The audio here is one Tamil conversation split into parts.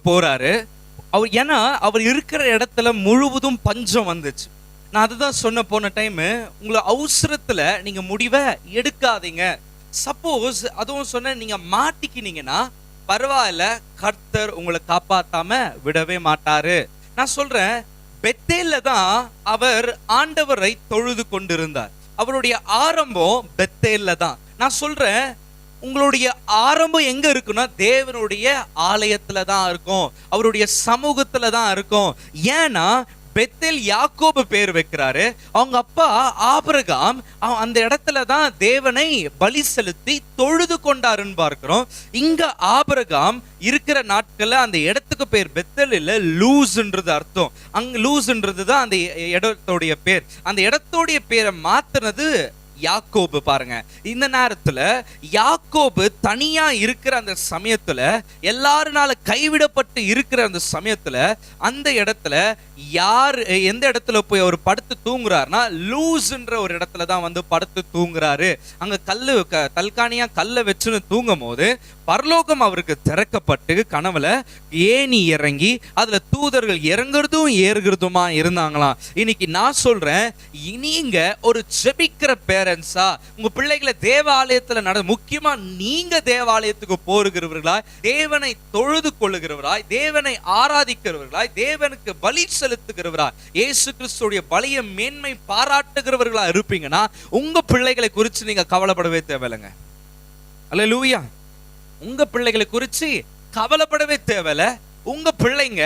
போறாரு. ஏன்னா அவர் இருக்கிற இடத்துல முழுவதும் பஞ்சம் வந்துச்சு. நான் அதுதான் சொன்ன போன டைம், உங்களை அவசரத்துல நீங்க முடிவை எடுக்காதீங்க. சப்போஸ் அதுவும் சொன்ன நீங்க மாட்டிக்கினீங்கன்னா பரவாயில்ல, கர்த்தர் உங்களை காப்பாத்தாம விடவே மாட்டாரு. நான் சொல்றேன், பெத்தேல்ல தான் அவர் ஆண்டவரை தொழுது கொண்டிருந்தார். அவருடைய ஆரம்பம் பெத்தேல்ல தான். நான் சொல்றேன், உங்களுடைய ஆரம்பம் எங்க இருக்குன்னா தேவனுடைய ஆலயத்துல தான் இருக்கும், அவருடைய சமூகத்துல தான் இருக்கும். ஏன்னா பெத்தேல் யாக்கோபு பேர் வைக்கிறாரு, அவங்க அப்பா ஆபிரகாம் அந்த இடத்துல தான் தேவனை பலி செலுத்தி தொழுது கொண்டாருன்னு பார்க்கிறோம். இங்க ஆபிரகாம் இருக்கிற நாட்கள்ல அந்த இடத்துக்கு பேர் பெத்தேல் இல்ல, லூஸ்ன்றது அர்த்தம். அங்க லூஸ்ன்றது தான் அந்த இடத்தோடைய பேர். அந்த இடத்தோடைய பேரை மாத்தினது யாக்கோபு. பாருங்க, இந்த நேரத்துல யாக்கோபு தனியா இருக்கிற அந்த சமயத்துல, எல்லாருனால கைவிடப்பட்டு இருக்கிற அந்த சமயத்துல, அந்த இடத்துல யார் எந்த இடத்துல போய் அவர் படுத்து தூங்குறாருன்னா லூஸ்ன்ற ஒரு இடத்துல தான் வந்து படுத்து தூங்குறாரு. அங்க தல்கானியா கல்லை வச்சுன்னு தூங்கும் போது பரலோகம் அவருக்கு திறக்கப்பட்டு கனவுல ஏணி இறங்கி அதுல தூதர்கள் இறங்குறதும் ஏறுகிறதுமா இருந்தாங்களாம். இன்னைக்கு நான் சொல்றேன், நீங்க ஒரு ஜெபிக்கிற பேரண்ட்ஸா, உங்க பிள்ளைகளை தேவாலயத்துல முக்கியமா நீங்க தேவாலயத்துக்கு போகிறவர்களாய், தேவனை தொழுது கொள்ளுகிறவராய், தேவனை ஆராதிக்கிறவர்களாய், தேவனுக்கு பலி செலுத்துகிறவராய், இயேசு கிறிஸ்துடைய பலிய மேன்மை பாராட்டுகிறவர்களா இருப்பீங்கன்னா உங்க பிள்ளைகளை குறித்து நீங்க கவலைப்படவே தேவையில்லைங்க. அல்லேலூயா. உங்க பிள்ளைகளை குறித்து கவலைப்படவே தேவையில்ல. உங்க பிள்ளைங்க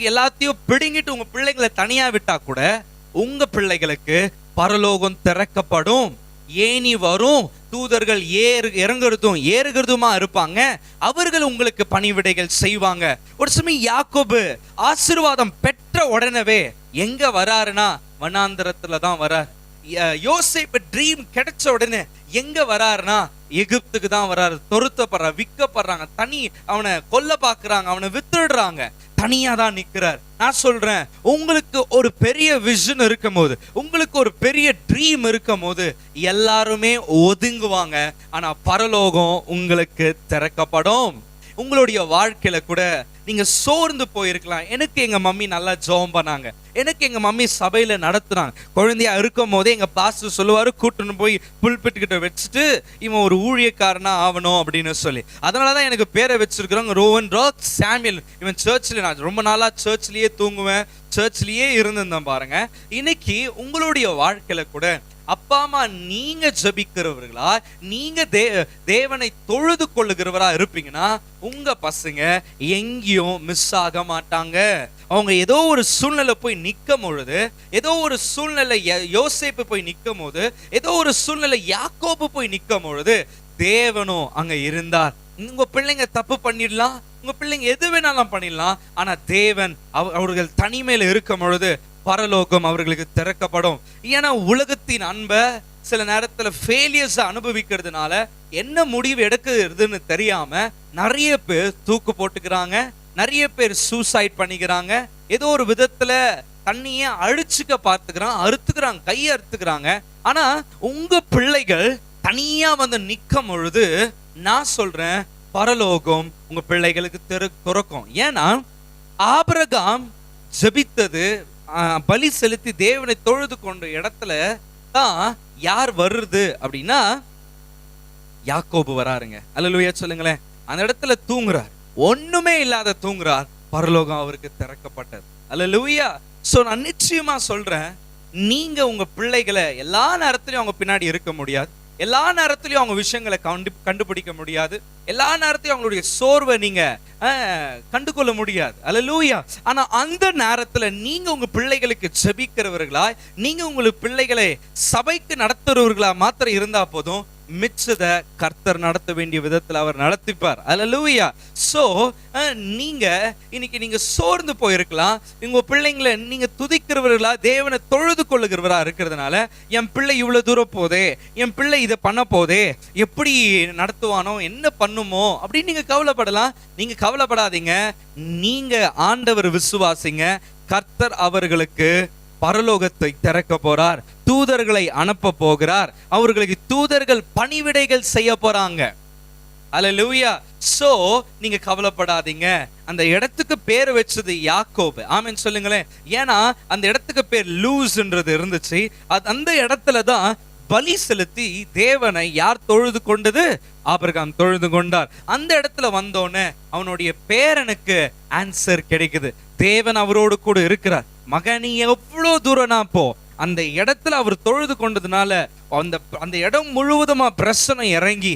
எல்லாத்தையும் பிடுங்கிட்டு உங்க பிள்ளைகளை தனியா விட்டா கூட உங்க பிள்ளைகளுக்கு பரலோகம் திறக்கப்படும், ஏணி வரும், தூதர்கள் இறங்குறதும் ஏறுகிறதுமா இருப்பாங்க. அவர்கள் உங்களுக்கு பணிவிடைகள் செய்வாங்க. ஒரு சமயம் யாக்கோபு ஆசீர்வாதம் பெற்ற உடனே எங்க வராருன்னா வனாந்தரத்துல தான் வரார். யோசேப்பு ட்ரீம் கிடைச்ச உடனே எங்க வராருன்னா எகிப்துக்கு தான் வராரு. தொருத்தப்படுறாங்க, விற்கப்படுறாங்க, அவனை கொல்ல பாக்குறாங்க, அவனை வித்துடுறாங்க, தனியா தான் நிக்கிறார். நான் சொல்றேன், உங்களுக்கு ஒரு பெரிய விஷன் இருக்கும் போது, உங்களுக்கு ஒரு பெரிய ட்ரீம் இருக்கும் போது எல்லாருமே ஒதுங்குவாங்க. ஆனா பரலோகம் உங்களுக்கு திறக்கப்படும். உங்களுடைய வாழ்க்கையில கூட நீங்க சோர்ந்து போயிருக்கலாம். எனக்கு எங்க மம்மி நல்லா ஜெபம் பண்ணாங்க, எனக்கு எங்க மம்மி சபையில நடத்துறாங்க. குழந்தையா இருக்கும் போதே எங்க பாஸ்டர் சொல்லுவாரு, கூட்டுன்னு போய் புல்பிட் கிட்ட வச்சுட்டு இவன் ஒரு ஊழியக்காரனா ஆகணும் அப்படின்னு சொல்லி. அதனாலதான் எனக்கு பேரை வச்சிருக்கிறோம் ரோவன் ராக் சாமுவேல். இவன் சர்ச்ல, நான் ரொம்ப நாளா சர்ச்லயே தூங்குவேன், சர்ச்லயே இருந்திருந்தேன். பாருங்க, இன்னைக்கு உங்களுடைய வாழ்க்கையில கூட அப்பா அம்மா நீங்க ஜபிக்கிறவர்களா, நீங்க தேவனை தொழுது கொள்ளுகிறவரா இருப்பீங்கன்னா உங்க பசங்க எங்கேயும் மிஸ் ஆக மாட்டாங்க. அவங்க ஏதோ ஒரு சூழ்நிலை போய் நிற்கும் பொழுது, ஏதோ ஒரு சூழ்நிலை யோசேப்பு போய் நிற்கும் போது, ஏதோ ஒரு சூழ்நிலை யாக்கோபு போய் நிற்கும் பொழுது தேவனும் அங்க இருந்தார். உங்க பிள்ளைங்க தப்பு பண்ணிடலாம், உங்க பிள்ளைங்க எது வேணாலும் பண்ணிடலாம், ஆனா தேவன் அவர்கள் தனிமையில இருக்கும் பொழுது பரலோகம் அவர்களுக்கு திறக்கப்படும். ஏன்னா உலகத்தின் அன்பை சில நேரத்துல ஃபெயிலியர்ஸ் அனுபவிக்கிறதுனால என்ன முடிவு எடுக்கிறதுன்னு தெரியாம நிறைய பேர் தூக்கு போட்டுக்கிறாங்க, நிறைய பேர் சூசைட் பண்ணிக்கிறாங்க, ஏதோ ஒரு விதத்துல தண்ணிய அழிச்சுக்க பார்த்துக்கிறாங்க, அறுத்துக்கிறாங்க, கையை அறுத்துக்கிறாங்க. ஆனா உங்க பிள்ளைகள் தனியா வந்து நிக்கும் பொழுது நான் சொல்றேன், பரலோகம் உங்க பிள்ளைகளுக்கு திறக்கும். ஏன்னா ஆபிரகாம் ஜெபித்தது, பலி செலுத்தி தேவனை தொழுது கொண்ட இடத்துல தான் யார் வருது அப்படின்னா யாக்கோபு வராருங்க. அல்லேலூயா சொல்லுங்களேன். அந்த இடத்துல தூங்குறார், ஒண்ணுமே இல்லாத தூங்குறார், பரலோகம் அவருக்கு திறக்கப்பட்டது. அல்லேலூயா. சோ நான் நிச்சயமா சொல்றேன், நீங்க உங்க பிள்ளைகளை எல்லா நேரத்திலையும் அவங்க பின்னாடி இருக்க முடியாது, எல்லா நேரத்திலையும் அவங்க விஷயங்களை கண்டுபிடிக்க முடியாது, எல்லா நேரத்திலையும் அவங்களுடைய சோர்வை நீங்க கண்டுகொள்ள முடியாது. அல்லேலூயா. ஆனா அந்த நேரத்துல நீங்க உங்க பிள்ளைகளுக்கு ஜெபிக்கிறவர்களா, நீங்க உங்களுக்கு பிள்ளைகளை சபைக்கு நடத்துறவர்களா மாத்திரம் இருந்தா போதும், மிச்சத கர்த்தர் நடத்த வேண்டிய விதத்துல அவர் நடத்திப்பார். அல்லேலூயா. சோ நீங்க இன்னைக்கு நீங்க சோர்ந்து போயிருக்கலாம், உங்க பிள்ளைங்களை நீங்க துதிக்கிறவர்களா, தேவனை தொழுது கொள்ளுகிறவரா இருக்கிறதுனால என் பிள்ளை இவ்வளவு தூரம் போதே, என் பிள்ளை இதை பண்ண போதே, எப்படி நடத்துவானோ, என்ன பண்ணுமோ அப்படின்னு நீங்க கவலைப்படலாம். நீங்க கவலைப்படாதீங்க, நீங்க ஆண்டவர் விசுவாசிங்க, கர்த்தர் அவர்களுக்கு பரலோகத்தை திறக்க போறார், தூதர்களை அனுப்ப போகிறார், அவர்களுக்கு தூதர்கள் பணிவிடைகள் செய்ய போறாங்க. அல்லேலூயா. சோ நீங்க கவலைப்படாதீங்க. அந்த இடத்துக்கு பேர் வச்சது யாக்கோபு. ஆமென் சொல்லுங்களேன். ஏன்னா அந்த இடத்துக்கு பேர் லூஸ்ன்றது இருந்துச்சு. அந்த இடத்துல தான் பலி செலுத்தி தேவனை யார் தொழுது கொண்டது? ஆபிரகாம் தொழுது கொண்டார். அந்த இடத்துல வந்தோன்னே அவனுடைய பேரனுக்கு ஆன்சர் கிடைக்குது. தேவன் அவரோடு கூட இருக்கிறார். மகன் நீ எவ்வளவு தூரம் நான் போ, அந்த இடத்துல அவர் தொழுது கொண்டதுனால அந்த இடம் முழுவதுமா பிரச்சனை இறங்கி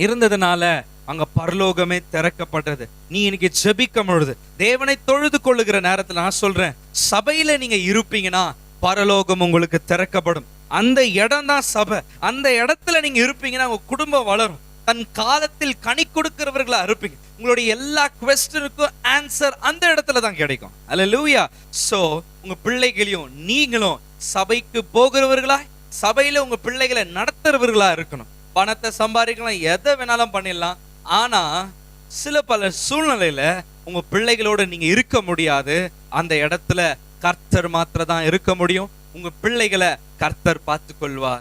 இருந்ததுனால அங்க பரலோகமே திறக்கப்பட்டது. நீ இன்னைக்கு ஜெபிக்கும் பொழுது, தேவனை தொழுது கொள்ளுகிற நேரத்துல நான் சொல்றேன், சபையில நீங்க இருப்பீங்கன்னா பரலோகம் உங்களுக்கு திறக்கப்படும். அந்த இடம் தான் சபை. அந்த இடத்துல நீங்க இருப்பீங்கன்னா உங்க குடும்பம் வளரும். தன் காலத்தில் கனி கொடுக்கிறவர்களா இருப்பீங்க. உங்களுடைய எல்லா குவெஸ்டனுக்கும் ஆன்சர் அந்த இடத்துல தான் கிடைக்கும். அல்லேலூயா. சோ உங்க பிள்ளைகளையும் நீங்களும் சபைக்கு போகிறவர்களா, சபையில உங்க பிள்ளைகளை நடத்துறவர்களா இருக்கணும். பணத்தை சம்பாதிக்கலாம், எதை வேணாலும் பண்ணிடலாம். ஆனா சில பல சூழ்நிலையில உங்க பிள்ளைகளோட நீங்க இருக்க முடியாது. அந்த இடத்துல கர்த்தர் மாத்திரம் தான் இருக்க முடியும். உங்க பிள்ளைகளை கர்த்தர் பார்த்து கொள்வார்.